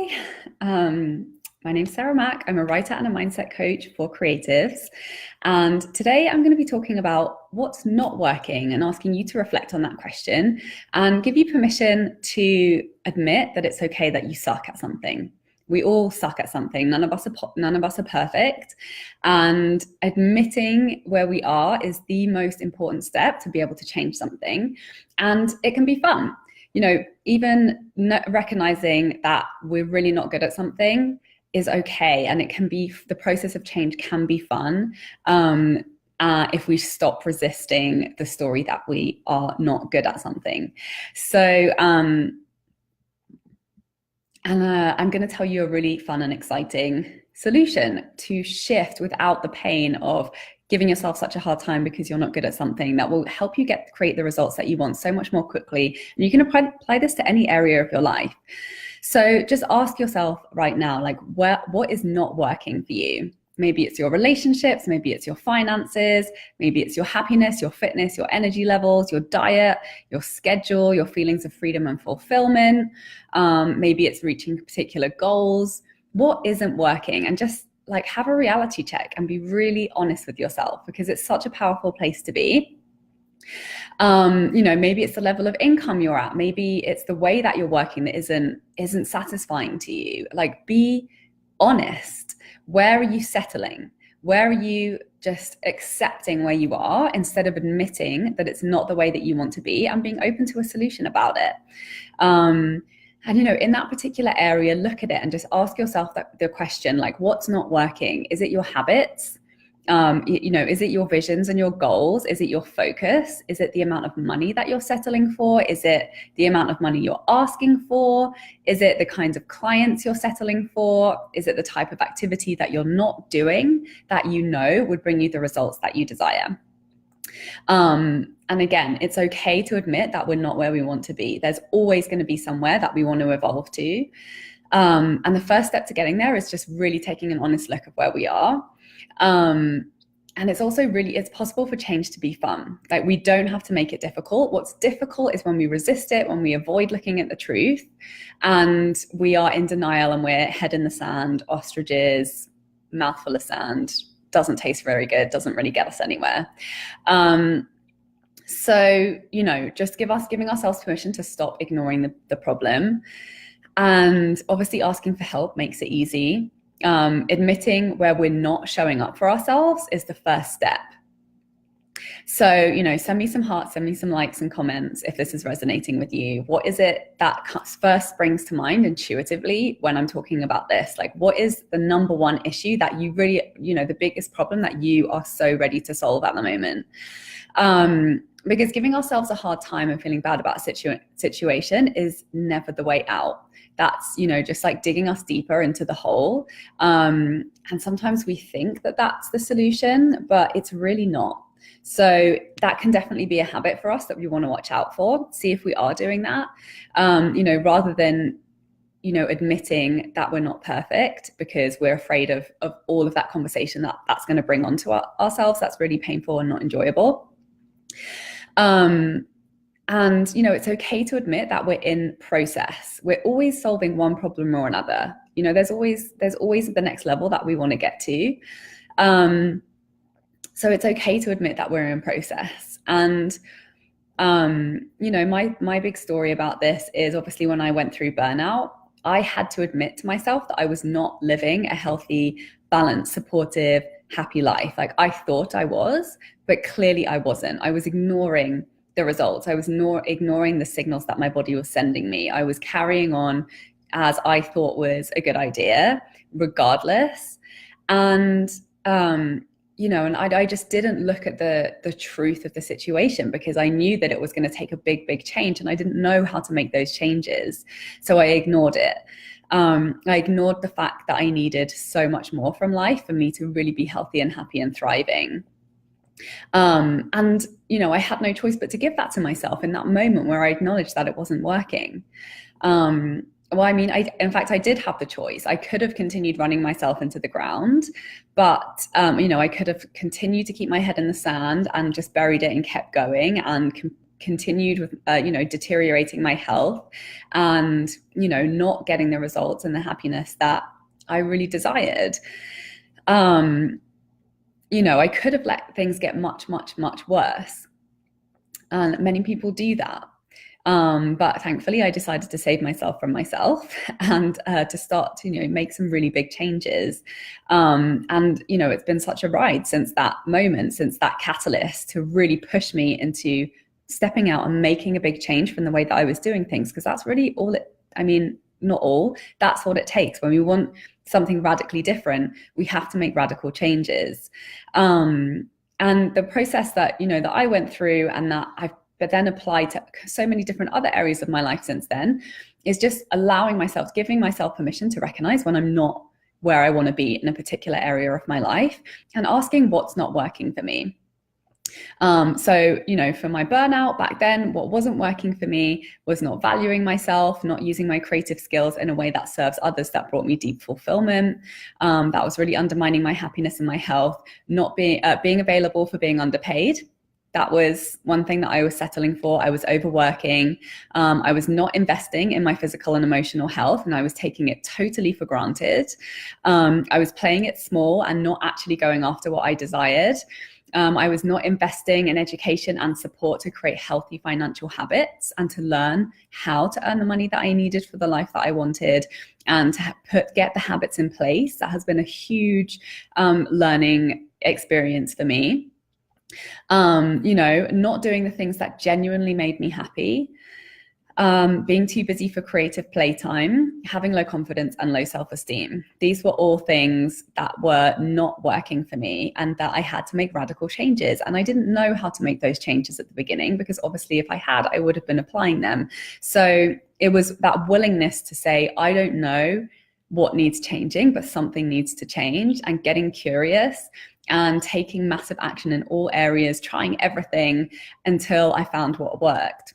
Hi, my name's Sarah Mack. I'm a writer and a mindset coach for creatives. And today I'm going to be talking about what's not working and asking you to reflect on that question and give you permission to admit that it's okay that you suck at something. We all suck at something. None of us are perfect. And admitting where we are is the most important step to be able to change something. And it can be fun. Even recognizing that we're really not good at something is okay. And it can be, the process of change can be fun if we stop resisting the story that we are not good at something. So, I'm going to tell you a really fun and exciting solution to shift without the pain of giving yourself such a hard time because you're not good at something, that will help you create the results that you want so much more quickly. And you can apply this to any area of your life. So just ask yourself right now, like, what is not working for you? Maybe it's your relationships, maybe it's your finances, maybe it's your happiness, your fitness, your energy levels, your diet, your schedule, your feelings of freedom and fulfillment. Maybe it's reaching particular goals. What isn't working? And just like have a reality check and be really honest with yourself, because it's such a powerful place to be. Maybe it's the level of income you're at. Maybe it's the way that you're working that isn't satisfying to you. Like, be honest. Where are you settling? Where are you just accepting where you are instead of admitting that it's not the way that you want to be and being open to a solution about it? In that particular area, look at it and just ask yourself the question, like, what's not working? Is it your habits? Is it your visions and your goals? Is it your focus? Is it the amount of money that you're settling for? Is it the amount of money you're asking for? Is it the kinds of clients you're settling for? Is it the type of activity that you're not doing that would bring you the results that you desire? And again, it's okay to admit that we're not where we want to be. There's always going to be somewhere that we want to evolve to. And the first step to getting there is just really taking an honest look of where we are. And it's also it's possible for change to be fun. Like, we don't have to make it difficult. What's difficult is when we resist it, when we avoid looking at the truth, and we are in denial and we're head in the sand, ostriches, mouthful of sand. Doesn't taste very good, doesn't really get us anywhere. Just giving ourselves permission to stop ignoring the problem. And obviously asking for help makes it easy. Admitting where we're not showing up for ourselves is the first step. So, send me some hearts, send me some likes and comments if this is resonating with you. What is it that first springs to mind intuitively when I'm talking about this? Like, what is the number one issue that you really, the biggest problem that you are so ready to solve at the moment? Because giving ourselves a hard time and feeling bad about a situation is never the way out. That's, just like digging us deeper into the hole. And sometimes we think that that's the solution, but it's really not. So that can definitely be a habit for us that we want to watch out for. See if we are doing that, rather than, admitting that we're not perfect because we're afraid of all of that conversation that's going to bring onto ourselves. That's really painful and not enjoyable. It's okay to admit that we're in process. We're always solving one problem or another. There's always the next level that we want to get to. So it's okay to admit that we're in process. And, my big story about this is obviously when I went through burnout, I had to admit to myself that I was not living a healthy, balanced, supportive, happy life. Like, I thought I was, but clearly I wasn't. I was ignoring the results. I was ignoring the signals that my body was sending me. I was carrying on as I thought was a good idea, regardless. And, I just didn't look at the truth of the situation because I knew that it was going to take a big, big change and I didn't know how to make those changes. So I ignored it. I ignored the fact that I needed so much more from life for me to really be healthy and happy and thriving. I had no choice but to give that to myself in that moment where I acknowledged that it wasn't working. In fact, I did have the choice. I could have continued running myself into the ground, but, I could have continued to keep my head in the sand and just buried it and kept going and continued with, deteriorating my health and, not getting the results and the happiness that I really desired. I could have let things get much, much, much worse. And many people do that. But thankfully, I decided to save myself from myself and to start to, make some really big changes. It's been such a ride since that moment, since that catalyst to really push me into stepping out and making a big change from the way that I was doing things. Because that's really all not all, that's what it takes. When we want something radically different, we have to make radical changes. And the process that, that I went through and that I've then applied to so many different other areas of my life since then is just giving myself permission to recognize when I'm not where I want to be in a particular area of my life and asking what's not working for me. For my burnout back then, what wasn't working for me was not valuing myself, not using my creative skills in a way that serves others, that brought me deep fulfillment. That was really undermining my happiness and my health, not being available for being underpaid. That was one thing that I was settling for. I was overworking. I was not investing in my physical and emotional health, and I was taking it totally for granted. I was playing it small and not actually going after what I desired. I was not investing in education and support to create healthy financial habits and to learn how to earn the money that I needed for the life that I wanted and to get the habits in place. That has been a huge learning experience for me. Not doing the things that genuinely made me happy, being too busy for creative playtime, having low confidence and low self-esteem. These were all things that were not working for me and that I had to make radical changes. And I didn't know how to make those changes at the beginning because obviously if I had, I would have been applying them. So it was that willingness to say, I don't know what needs changing, but something needs to change, and getting curious and taking massive action in all areas, trying everything until I found what worked.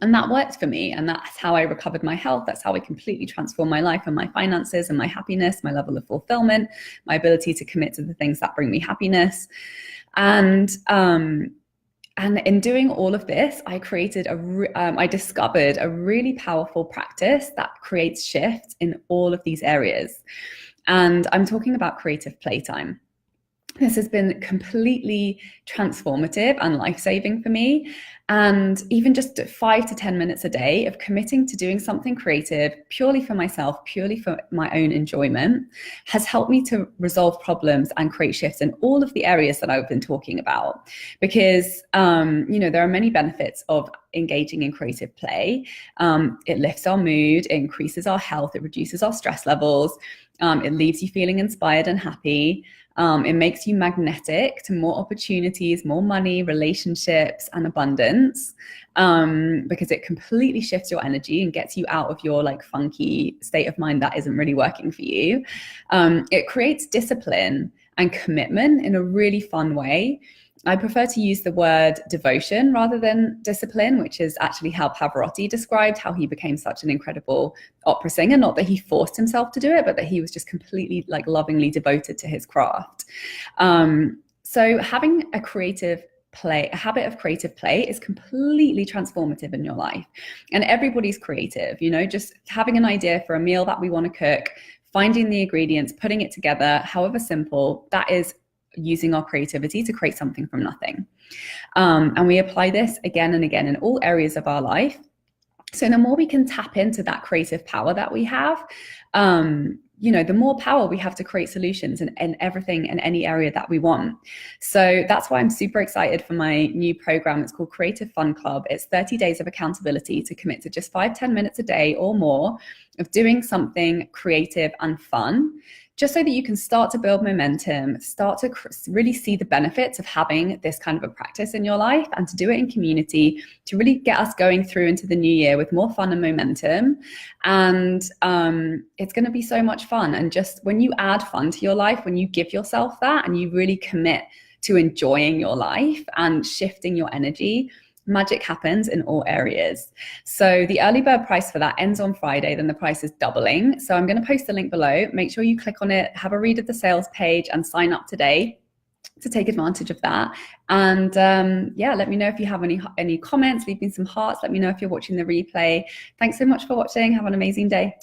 And that worked for me. And that's how I recovered my health. That's how I completely transformed my life and my finances and my happiness, my level of fulfillment, my ability to commit to the things that bring me happiness. And in doing all of this, I discovered a really powerful practice that creates shifts in all of these areas. And I'm talking about creative playtime. This has been completely transformative and life-saving for me. And even just 5 to 10 minutes a day of committing to doing something creative purely for myself, purely for my own enjoyment, has helped me to resolve problems and create shifts in all of the areas that I've been talking about. Because, there are many benefits of engaging in creative play. It lifts our mood, it increases our health, it reduces our stress levels, it leaves you feeling inspired and happy. It makes you magnetic to more opportunities, more money, relationships, and abundance, because it completely shifts your energy and gets you out of your funky state of mind that isn't really working for you. It creates discipline and commitment in a really fun way. I prefer to use the word devotion rather than discipline, which is actually how Pavarotti described how he became such an incredible opera singer. Not that he forced himself to do it, but that he was just completely lovingly devoted to his craft. So having a habit of creative play is completely transformative in your life. And everybody's creative, just having an idea for a meal that we want to cook, finding the ingredients, putting it together, however simple, that is using our creativity to create something from nothing. And we apply this again and again in all areas of our life. So the more we can tap into that creative power that we have, the more power we have to create solutions in everything in any area that we want. So that's why I'm super excited for my new program. It's called Creative Fun Club. It's 30 days of accountability to commit to just 5-10 minutes a day or more of doing something creative and fun, just so that you can start to build momentum, start to really see the benefits of having this kind of a practice in your life, and to do it in community to really get us going through into the new year with more fun and momentum. And it's going to be so much fun. And just when you add fun to your life, when you give yourself that and you really commit to enjoying your life and shifting your energy, magic happens in all areas. So the early bird price for that ends on Friday, then the price is doubling. So I'm going to post the link below. Make sure you click on it, have a read of the sales page and sign up today. to take advantage of that. And yeah, let me know if you have any comments. Leave me some hearts. Let me know if you're watching the replay. Thanks so much for watching. Have an amazing day.